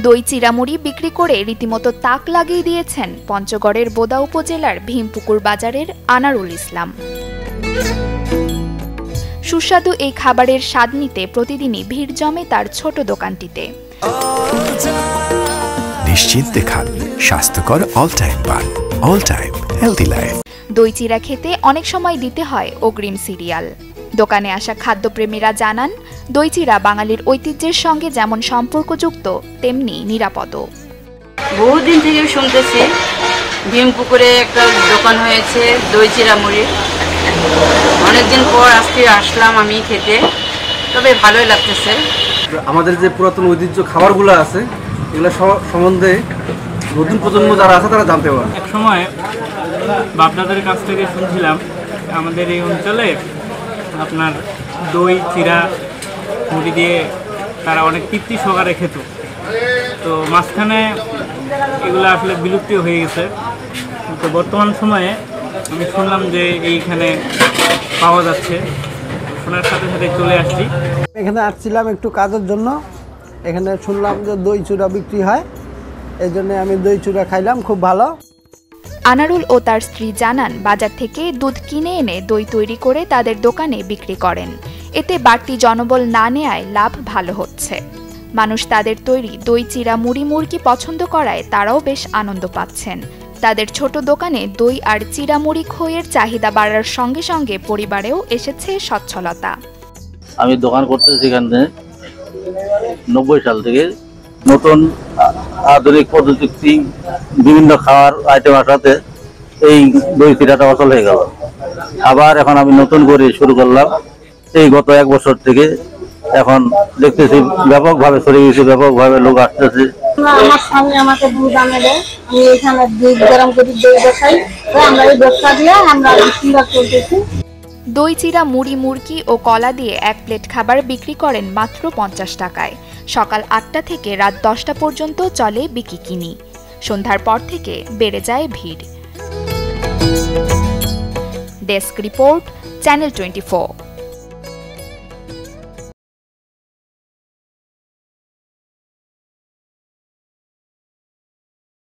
দই চিরামুড়ি বিক্রি করে রীতিমতো তাক লাগিয়ে দিয়েছেন পঞ্চগড়ের বোদা উপজেলার ভীমপুকুর বাজারের আনারুল ইসলাম। সুস্বাদু এই খাবারের স্বাদ নিতে প্রতিদিনই ভিড় জমে তার ছোট দোকানটিতে। নিশ্চিন্তে খান স্বাস্থ্যকর অল টাইম পান, অল টাইম হেলদি লাইফ। দই চিরা খেতে অনেক সময় দিতে হয় অগ্রিম সিরিয়াল। দোকানে আসা খাদ্যপ্রেমীরা জানান, দই চিরা বাঙালির ঐতিহ্যের সঙ্গে যেমন সম্পর্কযুক্ত তেমনি নিরাপদও। বহুদিন থেকে শুনতেছি ভীমপুকুরে একটা দোকান হয়েছে দই চিরা মুড়ির। অনেকদিন পর আজকে আসলাম আমি খেতে, তবে ভালোই লাগতেছে। আমাদের যে পুরাতন ঐতিহ্য খাবারগুলো আছে এগুলো সম্বন্ধে নতুন প্রজন্ম যারা আছে তারা জানতে পারে। এক সময় বাপদাদের কাছ থেকে শুনছিলাম আমাদের এই অঞ্চলে আপনার দই চিরা মুড়ি দিয়ে তারা অনেক তৃপ্তি সহকারে খেত। তো মাঝখানে এগুলো আসলে বিলুপ্তি হয়ে গেছে। তো বর্তমান সময়ে আমি শুনলাম যে এইখানে পাওয়া যাচ্ছে, শোনার সাথে সাথে চলে আসছি। এখানে আসছিলাম একটু কাজের জন্য, এখানে শুনলাম যে দই চূড়া বিক্রি হয়, এই জন্য আমি দই চূড়া খাইলাম, খুব ভালো। আনারুল ও তার স্ত্রী জানান, বাজার থেকে দুধ কিনে এনে দই তৈরি করে তাদের দোকানে বিক্রি করেন। এতে বাড়তি জনবল না নেয়ায় লাভ ভালো হচ্ছে। মানুষ তাদের তৈরি দই চিরা মুড়ি মুরগি পছন্দ করায় তারাও বেশ আনন্দ পাচ্ছেন। তাদের ছোট দোকানে দই আর চিরা মুড়ি খইয়ের চাহিদা বাড়ার সঙ্গে সঙ্গে পরিবারেও এসেছে সচ্ছলতা। আমি দোকান করতেছি এখানে 90 সাল থেকে। নতুন আধুনিক প্রযুক্তি বিভিন্ন খাওয়ার আইটেম আসাতে এই দই চিরাটা অচল হয়ে গেল। আবার এখন আমি নতুন করে শুরু করলাম এই গত 1 বছর থেকে। এখন দেখতেছি ব্যাপকভাবে ছড়িয়ে গেছে, ব্যাপকভাবে লোক আসতেছে। আমার স্বামী আমাকে দুধ আনে দেয়, আমি এখানে দুধ গরম করে দই বসাই, আমরা এই ব্যবসা দিয়ে আমরা সুন্দর চলতেছি। দই চিরা মুড়ি মুরগি ও কলা দিয়ে 1 প্লেট খাবার বিক্রি করেন মাত্র 50 টাকায়। সকাল 8টা থেকে রাত 10টা পর্যন্ত চলে বিকিকিনি। সন্ধ্যার পর থেকে বেড়ে যায় ভিড়। Desk report, channel 24।